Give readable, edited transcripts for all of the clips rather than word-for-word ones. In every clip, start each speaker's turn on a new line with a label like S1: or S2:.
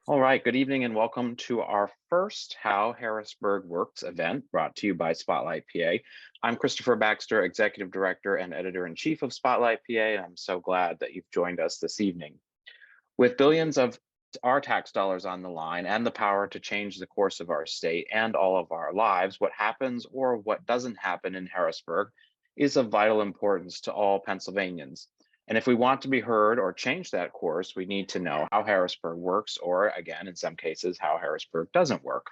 S1: All right, good evening and welcome to our first How Harrisburg Works event brought to you by Spotlight PA. I'm Christopher Baxter, Executive Director and Editor-in-Chief of Spotlight PA, and I'm so glad that you've joined us this evening. With billions of our tax dollars on the line and the power to change the course of our state and all of our lives, what happens or what doesn't happen in Harrisburg is of vital importance to all Pennsylvanians. And if we want to be heard or change that course, we need to know how Harrisburg works, or again, in some cases, how Harrisburg doesn't work.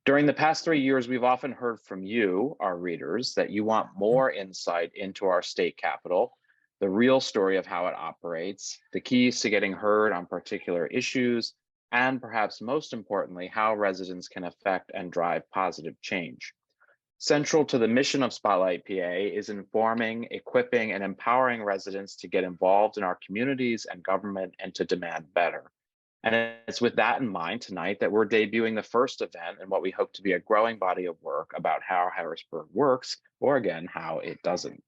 S1: During the past 3 years, we've often heard from you, our readers, that you want more insight into our state capital, the real story of how it operates, the keys to getting heard on particular issues, and perhaps most importantly, how residents can affect and drive positive change. Central to the mission of Spotlight PA is informing, equipping, and empowering residents to get involved in our communities and government and to demand better. And it's with that in mind tonight that we're debuting the first event in what we hope to be a growing body of work about how Harrisburg works, or again, how it doesn't.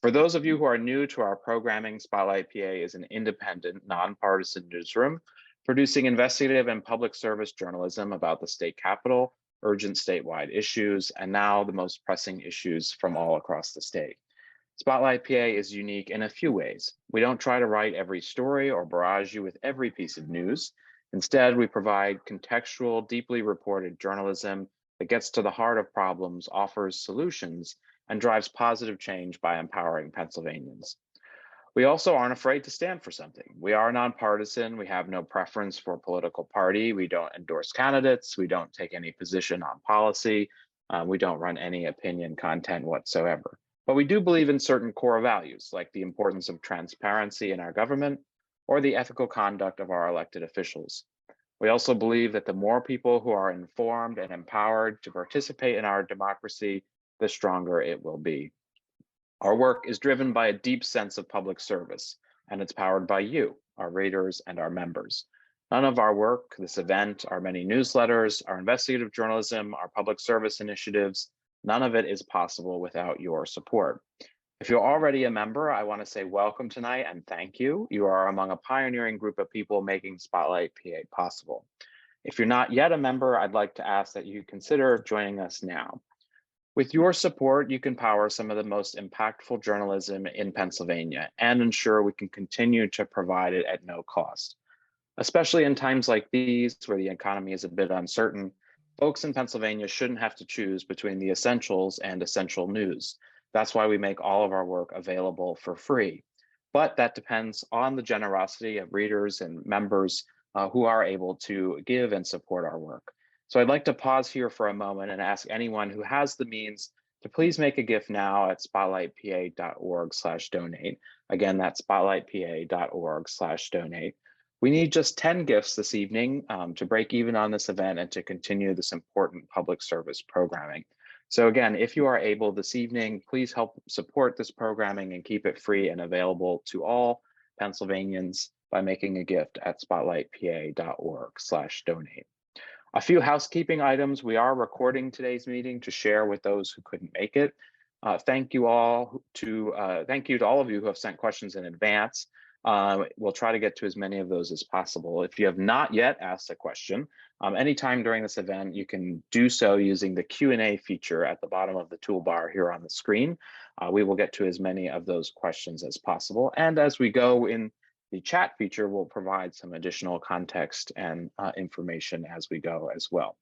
S1: For those of you who are new to our programming, Spotlight PA is an independent, nonpartisan newsroom producing investigative and public service journalism about the state capitol, urgent statewide issues, and now the most pressing issues from all across the state. Spotlight PA is unique in a few ways. We don't try to write every story or barrage you with every piece of news. Instead, we provide contextual, deeply reported journalism that gets to the heart of problems, offers solutions, and drives positive change by empowering Pennsylvanians. We also aren't afraid to stand for something. We are nonpartisan. We have no preference for a political party. We don't endorse candidates. We don't take any position on policy. We don't run any opinion content whatsoever. But we do believe in certain core values, like the importance of transparency in our government or the ethical conduct of our elected officials. We also believe that the more people who are informed and empowered to participate in our democracy, the stronger it will be. Our work is driven by a deep sense of public service, and it's powered by you, our readers, and our members. None of our work, this event, our many newsletters, our investigative journalism, our public service initiatives, none of it is possible without your support. If you're already a member, I want to say welcome tonight and thank you. You are among a pioneering group of people making Spotlight PA possible. If you're not yet a member, I'd like to ask that you consider joining us now. With your support, you can power some of the most impactful journalism in Pennsylvania and ensure we can continue to provide it at no cost. Especially in times like these, where the economy is a bit uncertain, folks in Pennsylvania shouldn't have to choose between the essentials and essential news. That's why we make all of our work available for free. But that depends on the generosity of readers and members who are able to give and support our work. So I'd like to pause here for a moment and ask anyone who has the means to please make a gift now at spotlightpa.org/donate. Again, that's spotlightpa.org/donate. We need just 10 gifts this evening to break even on this event and to continue this important public service programming. So again, if you are able this evening, please help support this programming and keep it free and available to all Pennsylvanians by making a gift at spotlightpa.org/donate. A few housekeeping items. We are recording today's meeting to share with those who couldn't make it. Thank you to all of you who have sent questions in advance. We'll try to get to as many of those as possible. If you have not yet asked a question, anytime during this event, you can do so using the Q&A feature at the bottom of the toolbar here on the screen. We will get to as many of those questions as possible. And as we go in the chat feature, will provide some additional context and information as we go as well.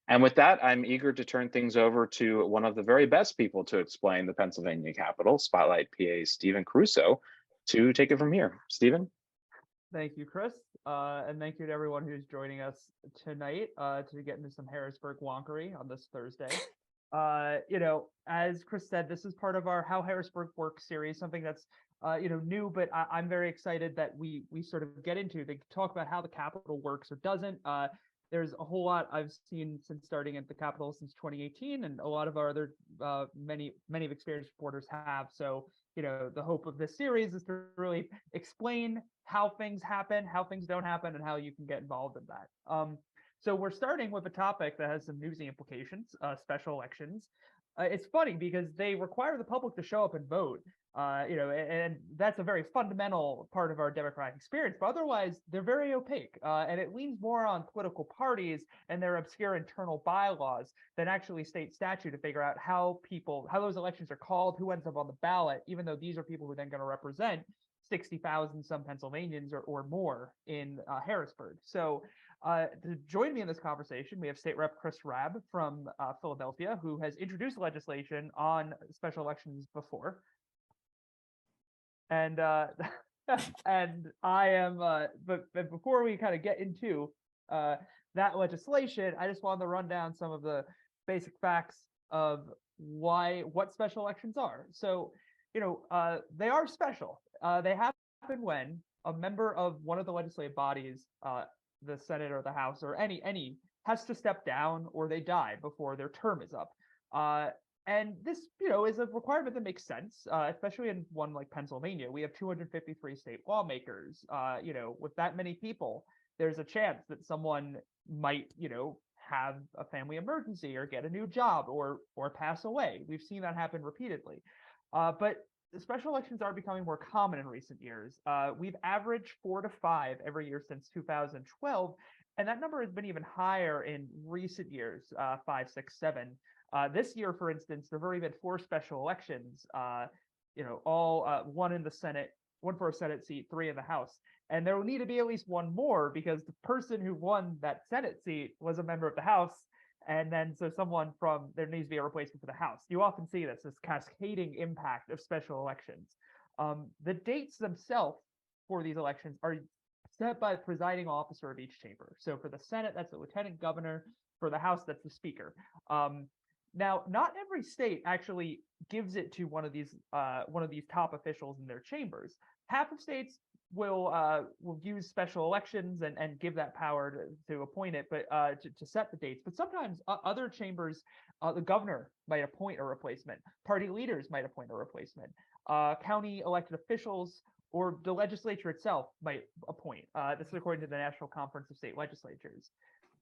S1: And with that, I'm eager to turn things over to one of the very best people to explain the Pennsylvania Capitol, Spotlight PA's Stephen Caruso, to take it from here. Stephen?
S2: Thank you, Chris. And thank you to everyone who's joining us tonight to get into some Harrisburg wonkery on this Thursday. As Chris said, this is part of our How Harrisburg Works series, something that's new, but I'm very excited that we sort of get into to talk about how the Capitol works or doesn't. There's a whole lot I've seen since starting at the Capitol since 2018, and a lot of our other many of experienced reporters have. So, the hope of this series is to really explain how things happen, how things don't happen, and how you can get involved in that. So we're starting with a topic that has some newsy implications, special elections. It's funny because they require the public to show up and vote, And that's a very fundamental part of our democratic experience. But otherwise, they're very opaque, and it leans more on political parties and their obscure internal bylaws than actually state statute to figure out how those elections are called, who ends up on the ballot, even though these are people who are then going to represent 60,000 some Pennsylvanians or more in Harrisburg. So to join me in this conversation, we have State Rep Chris Rabb from Philadelphia, who has introduced legislation on special elections before. And and I am but before we kind of get into that legislation, I just wanted to run down some of the basic facts of what special elections are. So, they are special. They happen when a member of one of the legislative bodies, the Senate or the House or any has to step down or they die before their term is up. And this, is a requirement that makes sense, especially in one like Pennsylvania. We have 253 state lawmakers. With that many people, there's a chance that someone might, have a family emergency or get a new job or pass away. We've seen that happen repeatedly. But special elections are becoming more common in recent years. We've averaged 4 to 5 every year since 2012, and that number has been even higher in recent years, 5, 6, 7. This year, for instance, there have already been 4 special elections, all one in the Senate, one for a Senate seat, 3 in the House. And there will need to be at least one more because the person who won that Senate seat was a member of the House. And then so there needs to be a replacement for the House. You often see this cascading impact of special elections. The dates themselves for these elections are set by the presiding officer of each chamber. So for the Senate, that's the lieutenant governor. For the House, that's the speaker. Now, not every state actually gives it to one of these top officials in their chambers. Half of states will use special elections and give that power to appoint it, but to set the dates. But sometimes other chambers, the governor might appoint a replacement. Party leaders might appoint a replacement. County elected officials or the legislature itself might appoint. This is according to the National Conference of State Legislatures.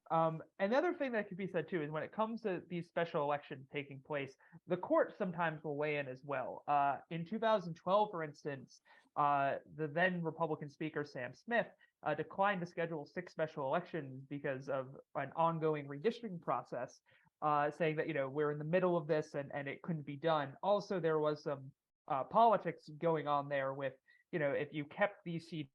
S2: And the other thing that could be said too is when it comes to these special elections taking place, the court sometimes will weigh in as well. In 2012, for instance, the then Republican Speaker Sam Smith declined to schedule 6 special elections because of an ongoing redistricting process, saying that we're in the middle of this and it couldn't be done. Also, there was some politics going on there with if you kept these seats,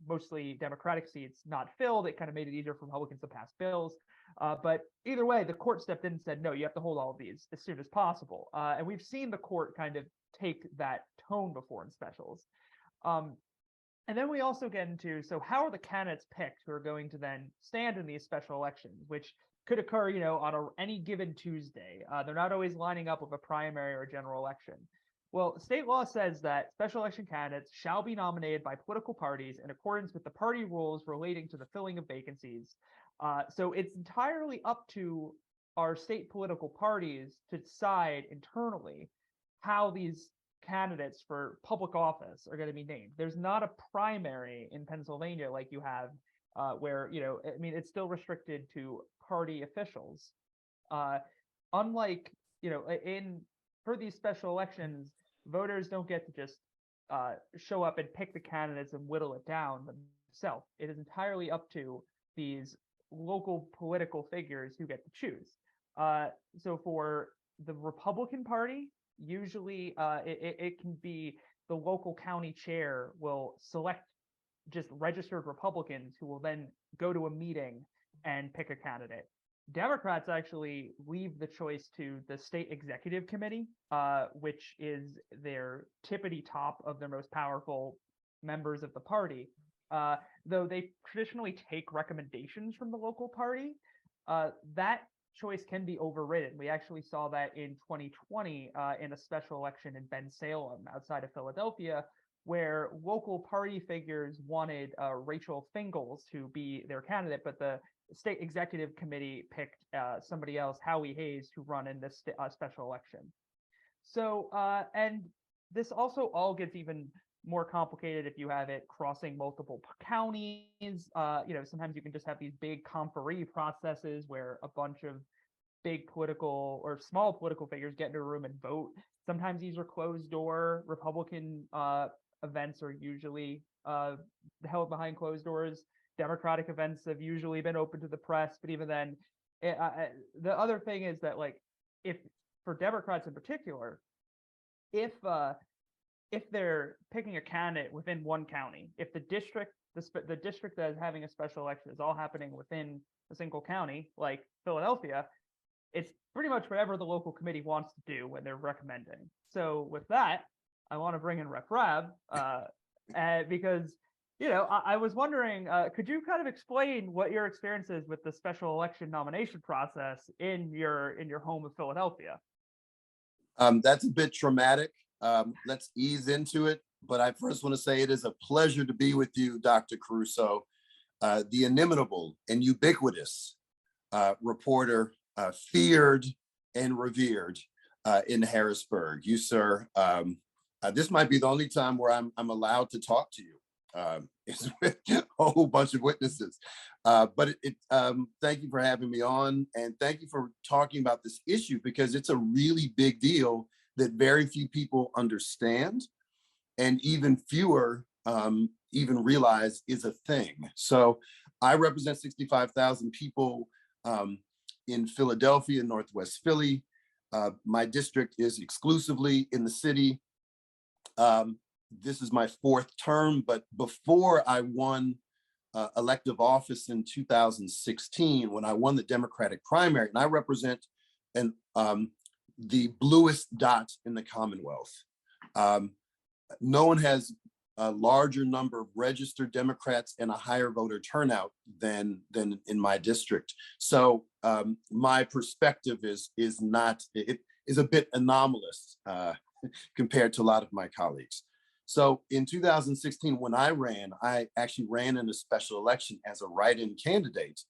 S2: mostly Democratic seats, not filled, it kind of made it easier for Republicans to pass bills. But either way, the court stepped in and said, no, you have to hold all of these as soon as possible. And we've seen the court kind of take that tone before in specials. And then we also get into, so how are the candidates picked who are going to then stand in these special elections, which could occur, on any given Tuesday. They're not always lining up with a primary or a general election. Well, state law says that special election candidates shall be nominated by political parties in accordance with the party rules relating to the filling of vacancies. So it's entirely up to our state political parties to decide internally how these candidates for public office are going to be named. There's not a primary in Pennsylvania like you have where, it's still restricted to party officials. Unlike, for these special elections, voters don't get to just show up and pick the candidates and whittle it down themselves. It is entirely up to these local political figures who get to choose. So for the Republican Party, usually it can be the local county chair will select just registered Republicans who will then go to a meeting and pick a candidate. Democrats actually leave the choice to the state executive committee, which is their tippity top of their most powerful members of the party. Though they traditionally take recommendations from the local party, that choice can be overridden. We actually saw that in 2020 in a special election in Bensalem outside of Philadelphia, where local party figures wanted Rachel Fingles to be their candidate, but the state executive committee picked somebody else, Howie Hayes, to run in this special election. So, and this also all gets even more complicated if you have it crossing multiple counties. Sometimes you can just have these big conferee processes where a bunch of big political or small political figures get into a room and vote. sometimes these are closed door. Republican events are usually held behind closed doors. Democratic events have usually been open to the press, but even then, the other thing is that, like, if for Democrats in particular, if they're picking a candidate within one county, if the district that is having a special election is all happening within a single county, like Philadelphia, it's pretty much whatever the local committee wants to do when they're recommending. So with that, I want to bring in Rep. Rab because I was wondering, could you kind of explain what your experience is with the special election nomination process in your home of Philadelphia?
S3: That's a bit traumatic. Let's ease into it. But I first want to say it is a pleasure to be with you, Dr. Caruso, the inimitable and ubiquitous reporter, feared and revered in Harrisburg. You, sir, this might be the only time where I'm allowed to talk to you. It's with a whole bunch of witnesses. But thank you for having me on, and thank you for talking about this issue, because it's a really big deal that very few people understand, and even fewer even realize is a thing. So I represent 65,000 people in Philadelphia, Northwest Philly. My district is exclusively in the city. This is my fourth term, but before I won elective office in 2016, when I won the Democratic primary, and I represent the bluest dot in the Commonwealth. No one has a larger number of registered Democrats and a higher voter turnout than in my district. So my perspective is a bit anomalous compared to a lot of my colleagues. So in 2016, when I actually ran in a special election as a write-in candidate,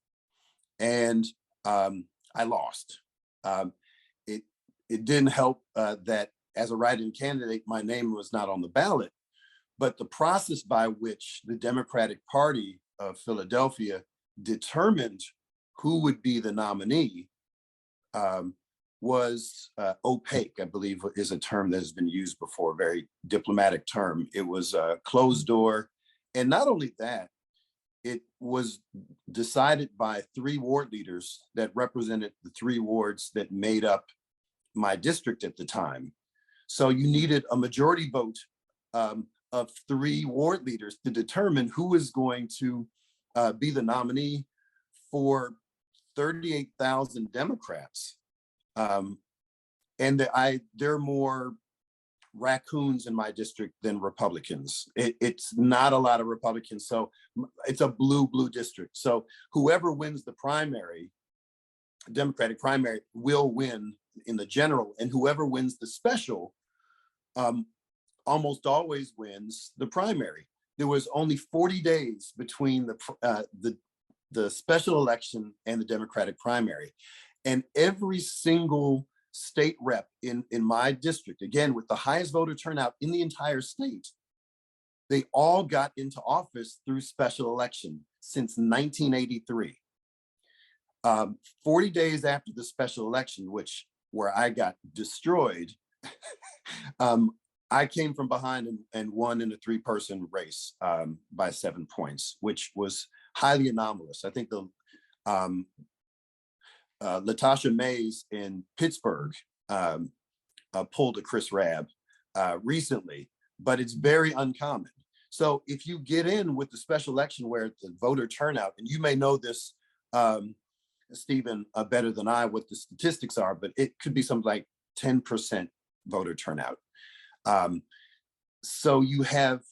S3: and I lost. It didn't help that as a write-in candidate, my name was not on the ballot, but the process by which the Democratic Party of Philadelphia determined who would be the nominee was opaque, I believe is a term that has been used before, a very diplomatic term. It was a closed door. And not only that, it was decided by 3 ward leaders that represented the 3 wards that made up my district at the time. So you needed a majority vote of 3 ward leaders to determine who is going to be the nominee for 38,000 Democrats. And there are more raccoons in my district than Republicans. It's not a lot of Republicans. So it's a blue district. So whoever wins the primary, Democratic primary, will win in the general, and whoever wins the special almost always wins the primary. There was only 40 days between the special election and the Democratic primary. And every single state rep in my district, again, with the highest voter turnout in the entire state, they all got into office through special election since 1983. 40 days after the special election, where I got destroyed, I came from behind and won in a 3-person race by 7 points, which was highly anomalous. I think the Latasha Mays in Pittsburgh pulled a Chris Rabb recently, but it's very uncommon. So if you get in with the special election where the voter turnout, and you may know this, Stephen, better than I, what the statistics are, but it could be something like 10% voter turnout. So you have,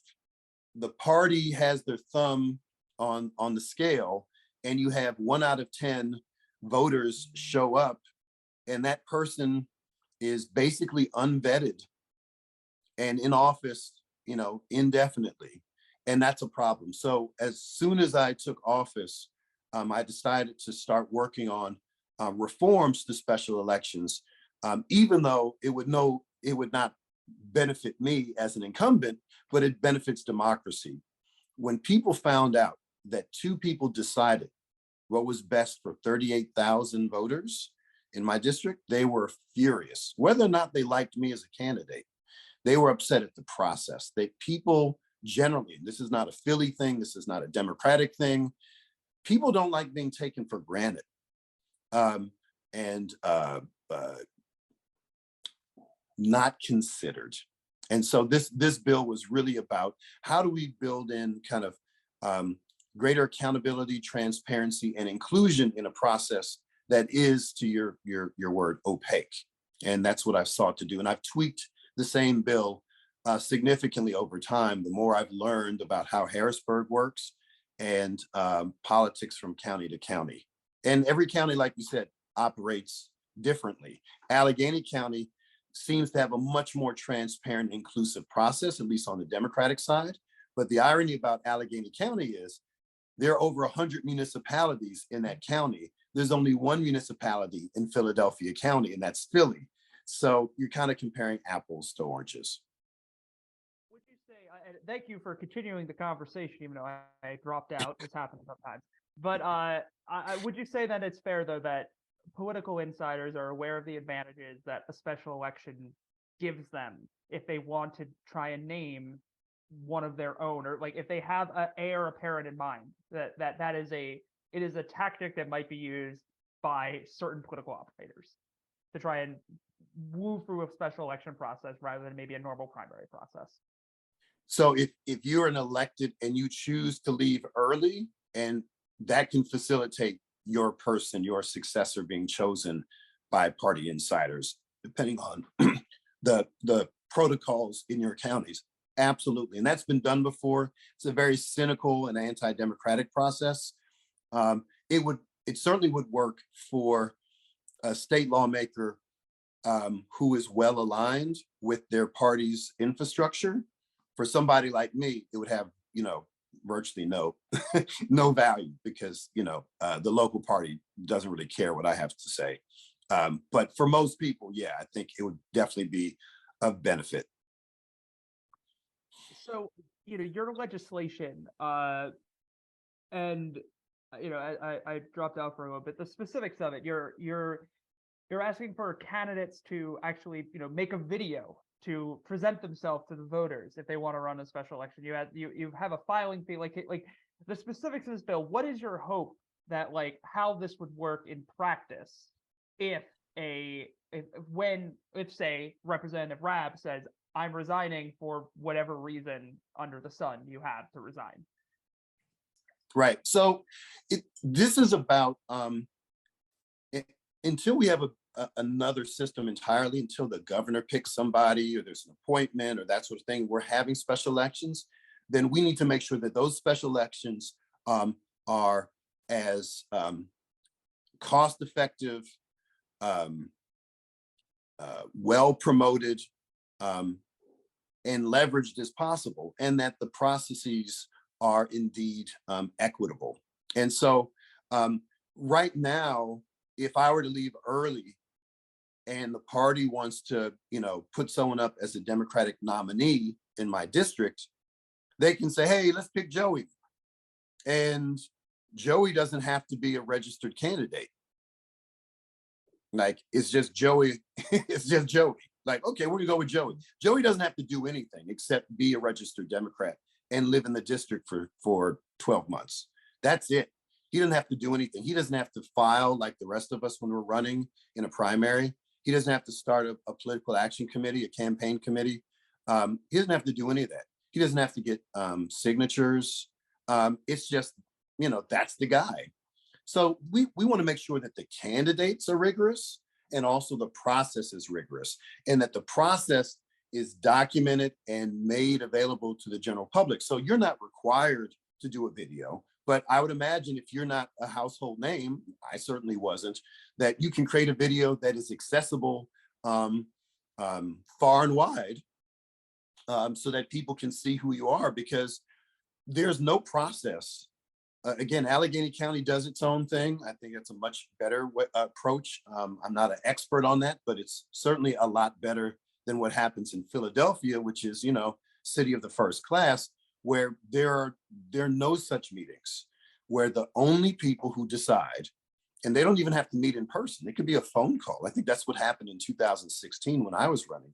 S3: the party has their thumb on the scale, and you have 1 out of 10 voters show up, and that person is basically unvetted and in office, indefinitely. And that's a problem. So as soon as I took office, I decided to start working on reforms to special elections, even though it would not benefit me as an incumbent, but it benefits democracy. When people found out that 2 people decided what was best for 38,000 voters, in my district, they were furious. Whether or not they liked me as a candidate, they were upset at the process. People generally, this is not a Philly thing, this is not a Democratic thing. People don't like being taken for granted. And not considered. And so this bill was really about how do we build in kind of greater accountability, transparency, and inclusion in a process that is, to your word, opaque. And that's what I've sought to do. And I've tweaked the same bill significantly over time. The more I've learned about how Harrisburg works and politics from county to county. And every county, like you said, operates differently. Allegheny County seems to have a much more transparent, inclusive process, at least on the Democratic side. But the irony about Allegheny County is there are over 100 municipalities in that county. There's only one municipality in Philadelphia County, and that's Philly. So you're kind of comparing apples to oranges.
S2: Would you say, thank you for continuing the conversation, even though I dropped out. This happens sometimes. But would you say that it's fair, though, that political insiders are aware of the advantages that a special election gives them if they want to try and name one of their own, or like if they have a heir apparent in mind, that is a tactic that might be used by certain political operators to try and move through a special election process rather than maybe a normal primary process.
S3: So if you're an elected and you choose to leave early, and that can facilitate your person, your successor being chosen by party insiders, depending on the protocols in your counties. Absolutely. And that's been done before. It's a very cynical and anti-democratic process. It certainly would work for a state lawmaker who is well aligned with their party's infrastructure. For somebody like me, it would have, virtually no value, because the local party doesn't really care what I have to say. But for most people, yeah, I think it would definitely be of benefit.
S2: So your legislation, and I dropped out for a little bit. The specifics of it, you're asking for candidates to actually make a video to present themselves to the voters if they want to run a special election. You have a filing fee, like the specifics of this bill. What is your hope that how this would work in practice if say Representative Rabb says, I'm resigning for whatever reason under the sun you have to resign?
S3: Right. So this is about until we have another system entirely, until the governor picks somebody or there's an appointment or that sort of thing, we're having special elections, then we need to make sure that those special elections are as cost effective, well promoted, and leveraged as possible, and that the processes are indeed equitable. And so right now, if I were to leave early and the party wants to, put someone up as a Democratic nominee in my district, they can say, hey, let's pick Joey. And Joey doesn't have to be a registered candidate. Like, it's just Joey. It's just Joey. Like, okay, we're gonna go with Joey. Joey doesn't have to do anything except be a registered Democrat and live in the district for 12 months. That's it. He doesn't have to do anything. He doesn't have to file like the rest of us when we're running in a primary. He doesn't have to start a political action committee, a campaign committee. He doesn't have to do any of that. He doesn't have to get signatures. It's just, that's the guy. So we want to make sure that the candidates are rigorous, and also the process is rigorous, and that the process is documented and made available to the general public. So you're not required to do a video, but I would imagine if you're not a household name, I certainly wasn't, that you can create a video that is accessible far and wide, so that people can see who you are, because there's no process. Again, Allegheny County does its own thing. I think it's a much better approach. I'm not an expert on that, but it's certainly a lot better than what happens in Philadelphia, which is, city of the first class, where there are no such meetings, where the only people who decide And they don't even have to meet in person. It could be a phone call. I think that's what happened in 2016 when I was running.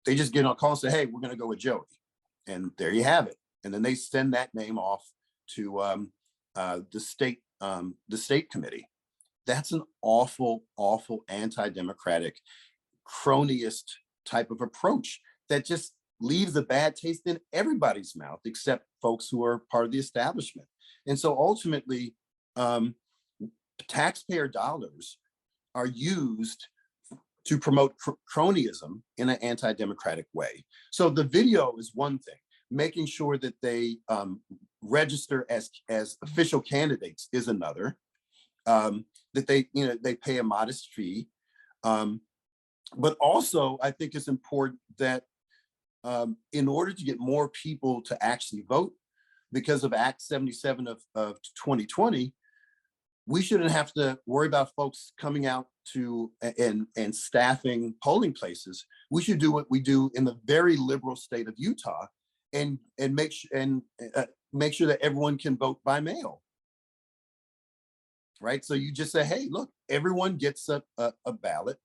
S3: They just get on a call and say, hey, we're going to go with Joey. And there you have it. And then they send that name off to the state committee. That's an awful, awful anti-democratic cronyist type of approach that just leaves a bad taste in everybody's mouth, except folks who are part of the establishment. And so ultimately, taxpayer dollars are used to promote cronyism in an anti-democratic way. So the video is one thing. Making sure that they register as official candidates is another. That they pay a modest fee. But also, I think it's important that in order to get more people to actually vote, because of Act 77 of 2020, we shouldn't have to worry about folks coming out to and staffing polling places. We should do what we do in the very liberal state of Utah and make sure that everyone can vote by mail. Right. So you just say, hey, look, everyone gets a ballot.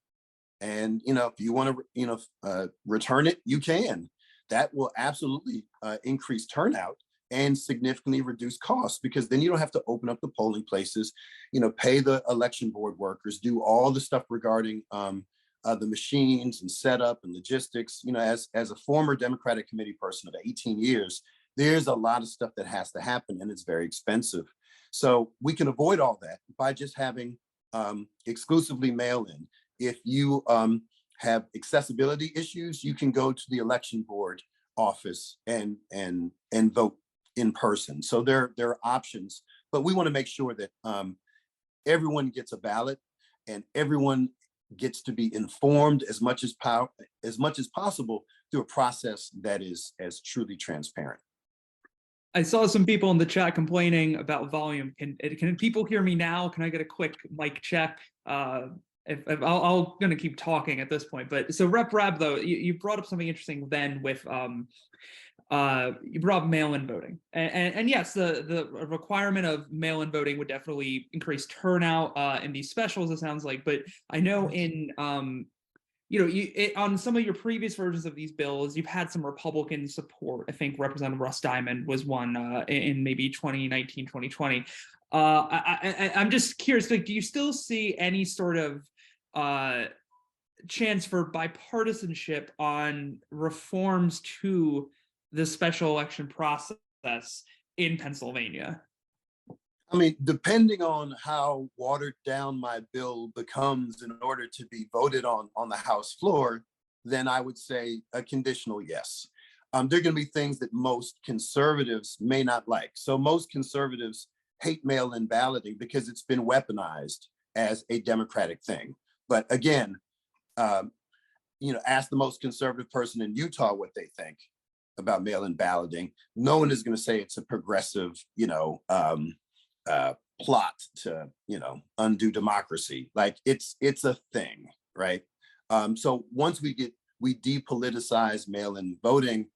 S3: And, if you want to, return it, you can. That will absolutely increase turnout and significantly reduce costs, because then you don't have to open up the polling places, pay the election board workers, do all the stuff regarding the machines and setup and logistics. As a former Democratic committee person of 18 years, there's a lot of stuff that has to happen, and it's very expensive. So we can avoid all that by just having exclusively mail-in. If you have accessibility issues, you can go to the election board office and vote in person. So there are options, but we want to make sure that everyone gets a ballot and everyone gets to be informed as much as possible through a process that is as truly transparent.
S2: I saw some people in the chat complaining about volume. Can people hear me now? Can I get a quick mic check? If I'll gonna keep talking at this point, but so Rep Rab, though, you brought up something interesting then with you brought up mail-in voting, and yes, the requirement of mail-in voting would definitely increase turnout in these specials, it sounds like. But I know in on some of your previous versions of these bills, you've had some Republican support. I think Representative Russ Diamond was one in maybe 2019, 2020. I'm just curious, like, do you still see any sort of chance for bipartisanship on reforms to the special election process in Pennsylvania?
S3: I mean, depending on how watered down my bill becomes in order to be voted on the House floor, then I would say a conditional yes. There are going to be things that most conservatives may not like. So most conservatives hate mail-in balloting because it's been weaponized as a Democratic thing. But again, ask the most conservative person in Utah what they think about mail-in balloting. No one is going to say it's a progressive, plot to undo democracy. Like it's a thing, right? So once we depoliticize mail-in voting,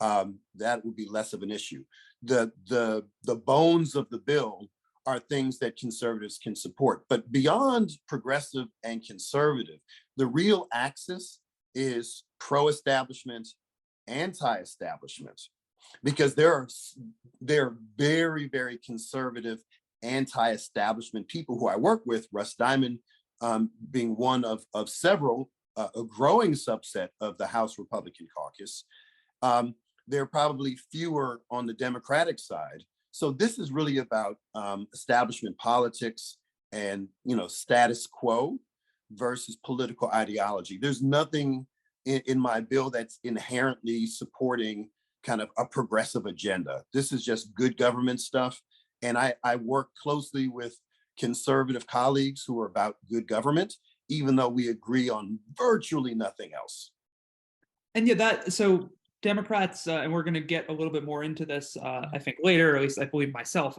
S3: that would be less of an issue. The bones of the bill are things that conservatives can support, but beyond progressive and conservative, the real axis is pro-establishment, anti-establishment, because there are very, very conservative anti-establishment people who I work with, Russ Diamond being one of several, a growing subset of the House Republican caucus. There are probably fewer on the Democratic side. So this is really about establishment politics and status quo versus political ideology. There's nothing in my bill that's inherently supporting kind of a progressive agenda. This is just good government stuff. And I work closely with conservative colleagues who are about good government, even though we agree on virtually nothing else.
S2: And yeah, so Democrats, and we're going to get a little bit more into this, I think later, or at least I believe myself,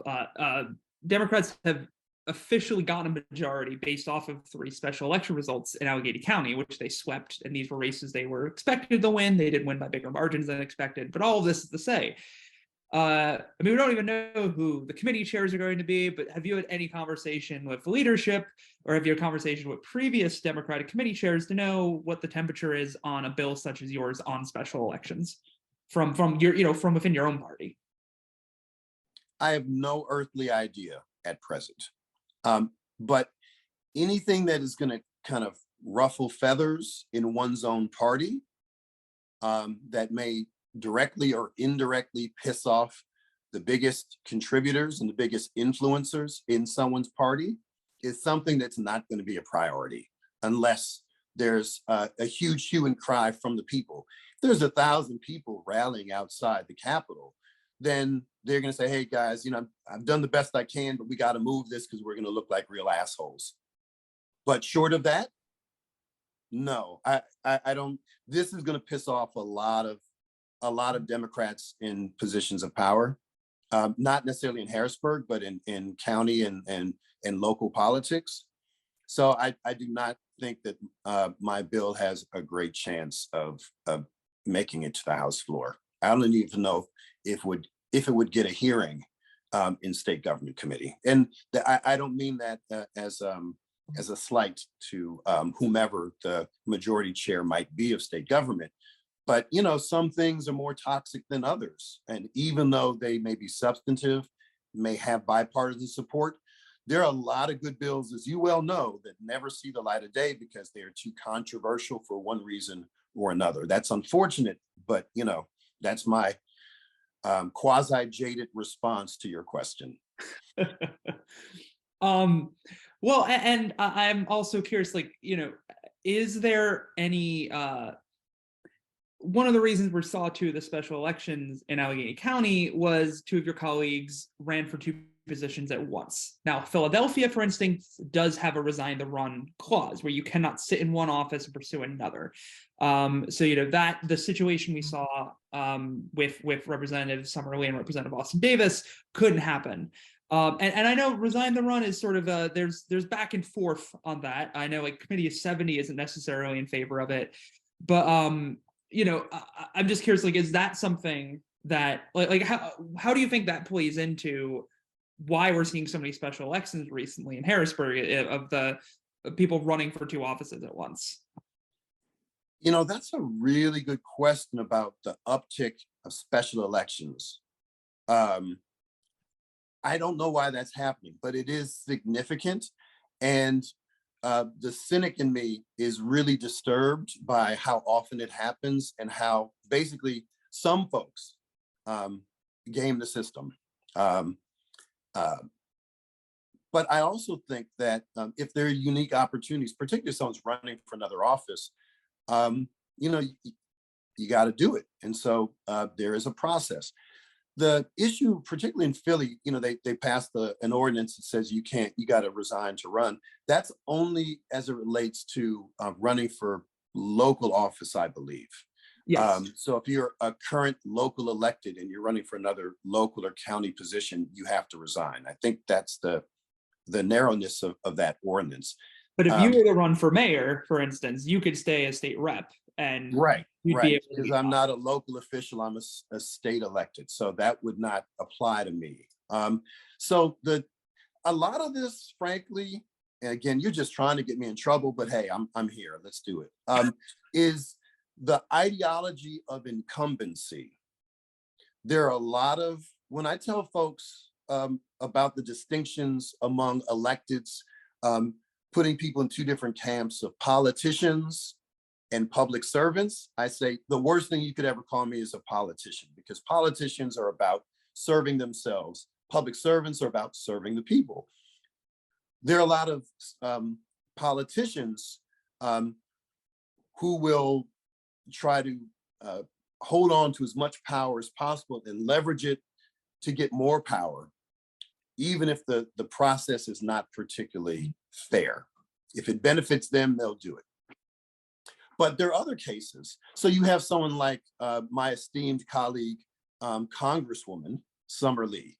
S2: Democrats have officially gotten a majority based off of 3 special election results in Allegheny County, which they swept, and these were races they were expected to win. They didn't win by bigger margins than expected, but all of this is to say,
S4: I mean, we don't even know who the committee chairs are going to be, but have you had any conversation with the leadership, or have you had conversation with previous Democratic committee chairs to know what the temperature is on a bill such as yours on special elections from your, from within your own party?
S3: I have no earthly idea at present. But anything that is going to kind of ruffle feathers in one's own party, that may directly or indirectly piss off the biggest contributors and the biggest influencers in someone's party, is something that's not going to be a priority unless there's a huge hue and cry from the people. If there's 1,000 people rallying outside the Capitol, then they're going to say, hey guys, I've done the best I can, but we got to move this because we're going to look like real assholes. But short of that, no, I don't. This is going to piss off a lot of Democrats in positions of power, not necessarily in Harrisburg, but in county and local politics. So I do not think that my bill has a great chance of making it to the House floor. I don't even know if it would get a hearing in state government committee. And I don't mean that as a slight to whomever the majority chair might be of state government. But, some things are more toxic than others. And even though they may be substantive, may have bipartisan support, there are a lot of good bills, as you well know, that never see the light of day because they are too controversial for one reason or another. That's unfortunate, but, that's my quasi-jaded response to your question.
S4: Well, and I'm also curious, is there any, one of the reasons we saw two of the special elections in Allegheny County was two of your colleagues ran for two positions at once. Now, Philadelphia, for instance, does have a resign to run clause where you cannot sit in one office and pursue another. So, that the situation we saw with Representative Summerlee and Representative Austin Davis couldn't happen. And I know resign the run is sort of there's back and forth on that. I know Committee of 70 isn't necessarily in favor of it, but I'm just curious, is that something that how do you think that plays into why we're seeing so many special elections recently in Harrisburg of the people running for two offices at once?
S3: That's a really good question about the uptick of special elections. I don't know why that's happening, but it is significant. And the cynic in me is really disturbed by how often it happens and how basically some folks game the system. But I also think that if there are unique opportunities, particularly if someone's running for another office, you got to do it. And so there is a process. The issue, particularly in Philly, they passed an ordinance that says you got to resign to run. That's only as it relates to running for local office, I believe.
S4: Yes.
S3: So if you're a current local elected and you're running for another local or county position, you have to resign. I think that's the narrowness of that ordinance.
S4: But if you were to run for mayor, for instance, you could stay a state rep and you'd be able to
S3: because I'm not a local official, I'm a state elected. So that would not apply to me. So a lot of this, frankly, and again, you're just trying to get me in trouble, but hey, I'm here, let's do it. Is the ideology of incumbency. There are a lot of, when I tell folks about the distinctions among electeds, putting people in two different camps of politicians and public servants, I say the worst thing you could ever call me is a politician, because politicians are about serving themselves. Public servants are about serving the people. There are a lot of politicians who will try to hold on to as much power as possible and leverage it to get more power, even if the process is not particularly fair. If it benefits them, they'll do it. But there are other cases. So you have someone like my esteemed colleague, Congresswoman Summerlee.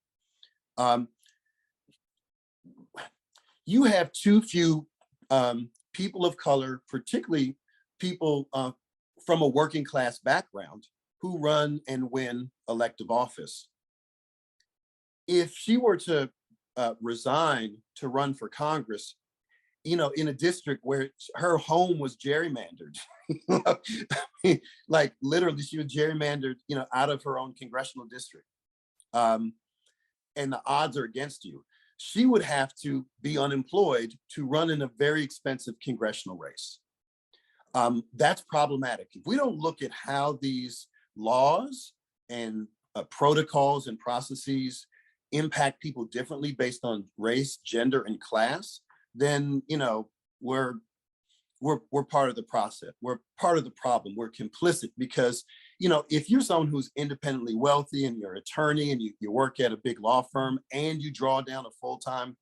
S3: You have too few people of color, particularly people from a working class background, who run and win elective office. if she were to resign to run for Congress, in a district where her home was gerrymandered, like literally she was gerrymandered, out of her own congressional district. And the odds are against you. She would have to be unemployed to run in a very expensive congressional race. That's problematic. If we don't look at how these laws and protocols and processes impact people differently based on race, gender, and class, then we're part of the process. We're part of the problem. We're complicit because if you're someone who's independently wealthy and you're an attorney and you work at a big law firm and you draw down a full-time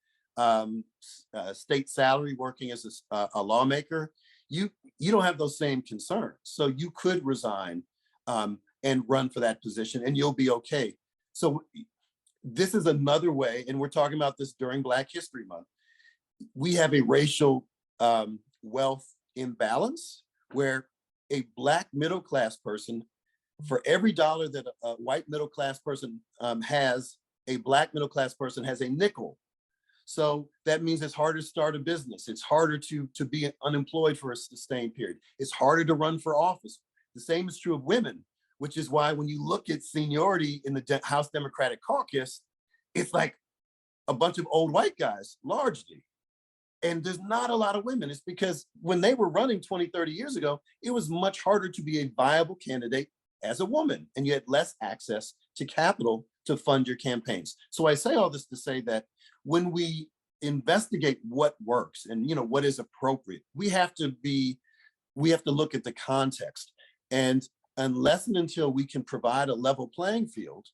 S3: state salary working as a lawmaker, you don't have those same concerns. So you could resign and run for that position and you'll be okay. So this is another way, and we're talking about this during Black History Month. We have a racial wealth imbalance where a Black middle-class person, for every dollar that a white middle-class person has, a Black middle-class person has a nickel. So that means it's harder to start a business. It's harder to be unemployed for a sustained period. It's harder to run for office. The same is true of women, which is why when you look at seniority in the House Democratic Caucus, it's like a bunch of old white guys, largely. And there's not a lot of women. It's because when they were running 20, 30 years ago, it was much harder to be a viable candidate as a woman, and you had less access to capital to fund your campaigns. So I say all this to say that when we investigate what works and what is appropriate, we have to look at the context. And unless and until we can provide a level playing field,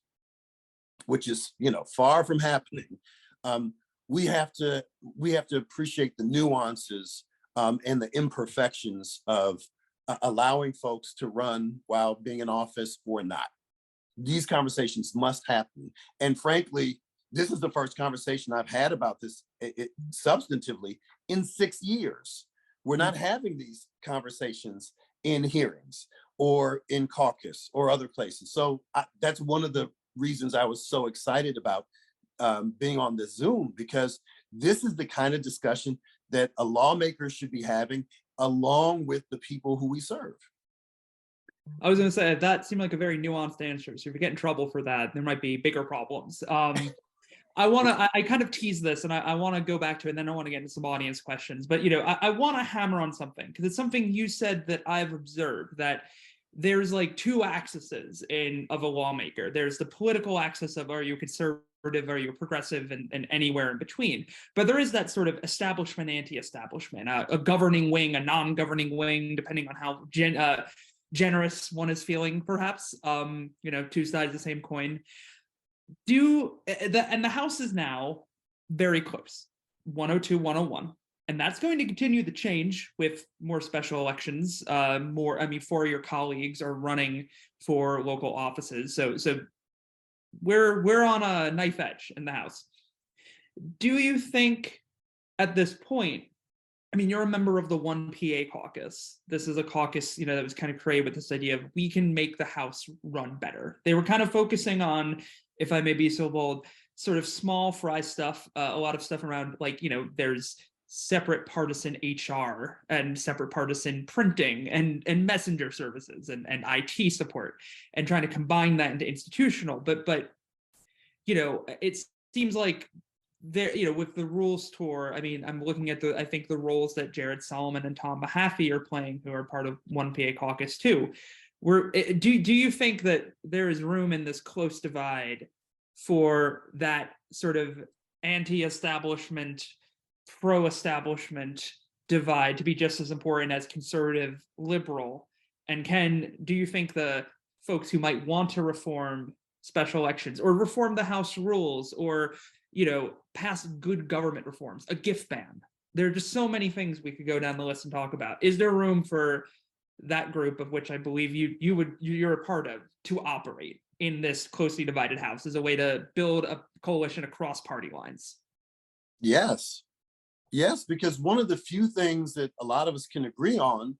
S3: which is far from happening, we have to appreciate the nuances and the imperfections of allowing folks to run while being in office or not. These conversations must happen. And frankly, this is the first conversation I've had about this substantively in 6 years. We're not having these conversations in hearings or in caucus or other places. So that's one of the reasons I was so excited about being on this Zoom, because this is the kind of discussion that a lawmaker should be having along with the people who we serve.
S4: I was going to say that seemed like a very nuanced answer. So if you get in trouble for that, there might be bigger problems. I kind of tease this and I want to go back to it and then I want to get into some audience questions. But, I want to hammer on something because it's something you said that I've observed, that there's like two axes of a lawmaker. There's the political axis of, are you conservative, are you progressive, and anywhere in between. But there is that sort of establishment, anti-establishment, a governing wing, a non-governing wing, depending on how generous one is feeling, perhaps. Two sides of the same coin. And the House is now very close, 102, 101. And that's going to continue to change with more special elections. 4 of your colleagues are running for local offices. So we're on a knife edge in the House. Do you think at this point, you're a member of the 1PA caucus. This is a caucus, that was kind of created with this idea of we can make the House run better. They were kind of focusing on, if I may be so bold, sort of small fry stuff, a lot of stuff around there's separate partisan HR and separate partisan printing and messenger services and IT support, and trying to combine that into institutional. But it seems like there, with the rules tour, I'm looking at I think the roles that Jared Solomon and Tom Mahaffey are playing, who are part of 1PA caucus too. Do you think that there is room in this close divide for that sort of anti-establishment, pro-establishment divide to be just as important as conservative liberal? And do you think the folks who might want to reform special elections or reform the House rules or pass good government reforms, a gift ban, there are just so many things we could go down the list and talk about. Is there room for that group, of which I believe you're a part of, to operate in this closely divided House as a way to build a coalition across party lines?
S3: Yes, because one of the few things that a lot of us can agree on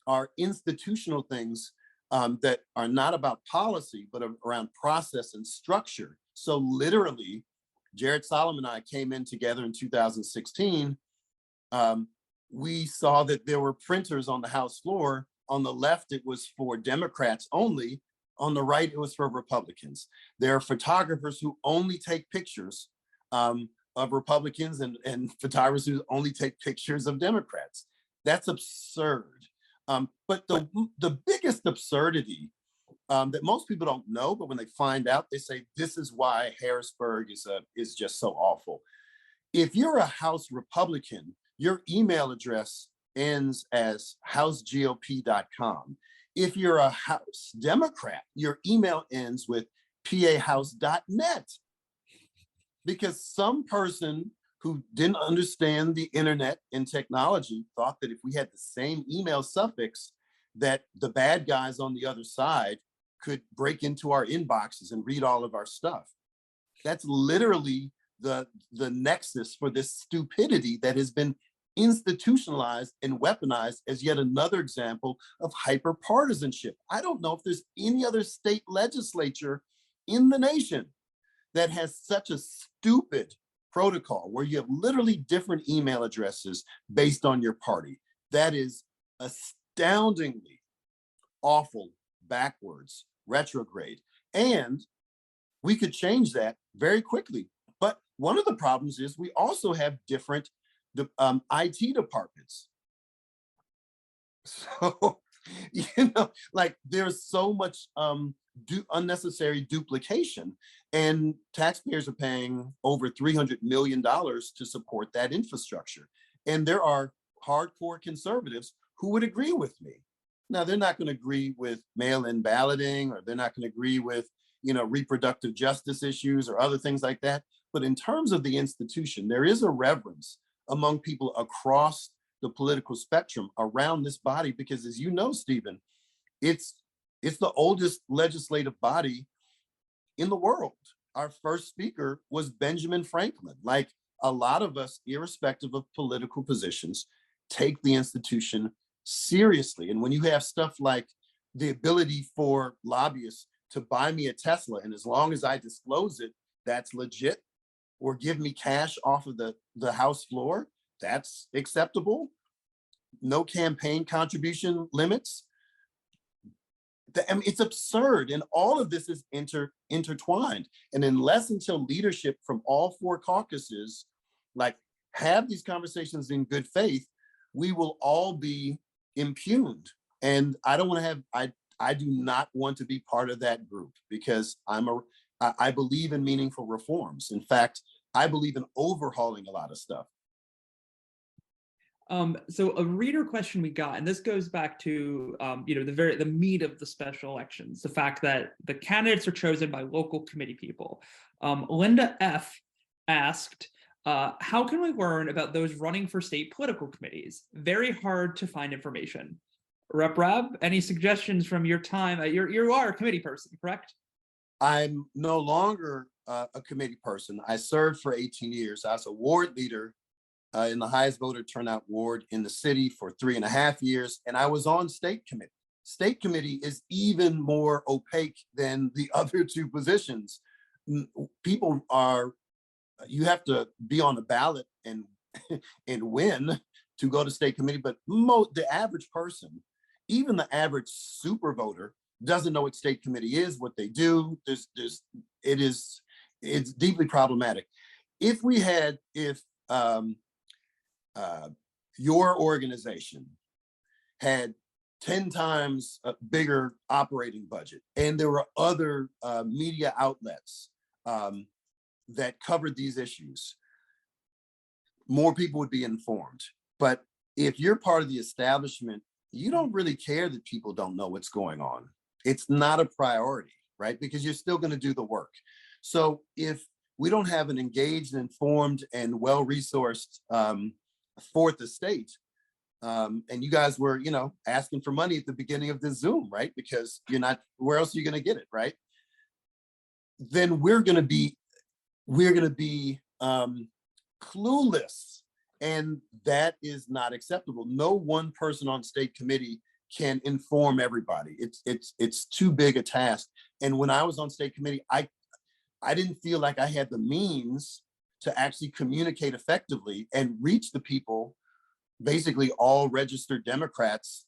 S3: are institutional things that are not about policy, but around process and structure. So literally, Jared Solomon and I came in together in 2016, we saw that there were printers on the House floor. On the left, it was for Democrats only. On the right, it was for Republicans. There are photographers who only take pictures of Republicans and photographers who only take pictures of Democrats. That's absurd. But the biggest absurdity that most people don't know, but when they find out, they say, this is why Harrisburg is just so awful. If you're a House Republican, your email address ends as housegop.com. If you're a House Democrat, your email ends with pahouse.net. Because some person who didn't understand the internet and technology thought that if we had the same email suffix, that the bad guys on the other side could break into our inboxes and read all of our stuff. That's literally the nexus for this stupidity that has been institutionalized and weaponized as yet another example of hyperpartisanship. I don't know if there's any other state legislature in the nation that has such a stupid protocol where you have literally different email addresses based on your party. That is astoundingly awful, backwards, retrograde. And we could change that very quickly. But one of the problems is we also have different IT departments. So, like there's so much unnecessary duplication, and taxpayers are paying over $300 million to support that infrastructure. And there are hardcore conservatives who would agree with me. Now, they're not going to agree with mail-in balloting, or they're not going to agree with, reproductive justice issues or other things like that. But in terms of the institution, there is a reverence among people across the political spectrum around this body, because as you know, Stephen, it's the oldest legislative body in the world. Our first speaker was Benjamin Franklin. Like, a lot of us, irrespective of political positions, take the institution seriously. And when you have stuff like the ability for lobbyists to buy me a Tesla, and as long as I disclose it, that's legit, or give me cash off of the House floor, that's acceptable. No campaign contribution limits. I mean, it's absurd. And all of this is intertwined. And unless until leadership from all four caucuses have these conversations in good faith, we will all be impugned. And I don't want to have, I do not want to be part of that group, because I believe in meaningful reforms. In fact, I believe in overhauling a lot of stuff.
S4: So a reader question we got, and this goes back to the meat of the special elections, the fact that the candidates are chosen by local committee people. Linda F asked, how can we learn about those running for state political committees? Very hard to find information. Rep Rabb, any suggestions from your time? You are a committee person, correct?
S3: I'm no longer a committee person. I served for 18 years. I was a ward leader in the highest voter turnout ward in the city for 3.5 years, and I was on state committee. State committee is even more opaque than the other two positions. People you have to be on the ballot and win to go to state committee, but the average person, even the average super voter, doesn't know what state committee is, what they do. It's deeply problematic. If your organization had 10 times a bigger operating budget, and there were other media outlets that covered these issues, more people would be informed. But if you're part of the establishment, you don't really care that people don't know what's going on. It's not a priority, right? Because you're still going to do the work. So if we don't have an engaged, informed, and well-resourced fourth estate, and you guys were, asking for money at the beginning of this Zoom, right? Because you're not, where else are you going to get it, right? Then we're going to be clueless, and that is not acceptable. No one person on state committee can inform everybody. It's too big a task. And when I was on state committee, I didn't feel like I had the means to actually communicate effectively and reach the people, basically all registered Democrats,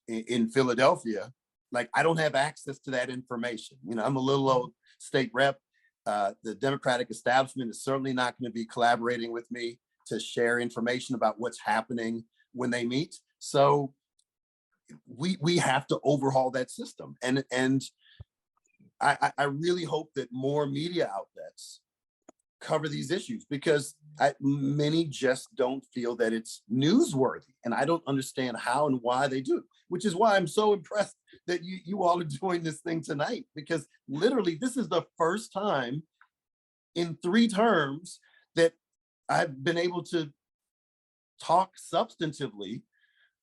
S3: in Philadelphia. Like, I don't have access to that information. I'm a little old state rep. The Democratic establishment is certainly not going to be collaborating with me to share information about what's happening when they meet. So we have to overhaul that system. And I really hope that more media outlets cover these issues, because many just don't feel that it's newsworthy. And I don't understand how and why they do, which is why I'm so impressed that you all are doing this thing tonight, because literally this is the first time in 3 terms that I've been able to talk substantively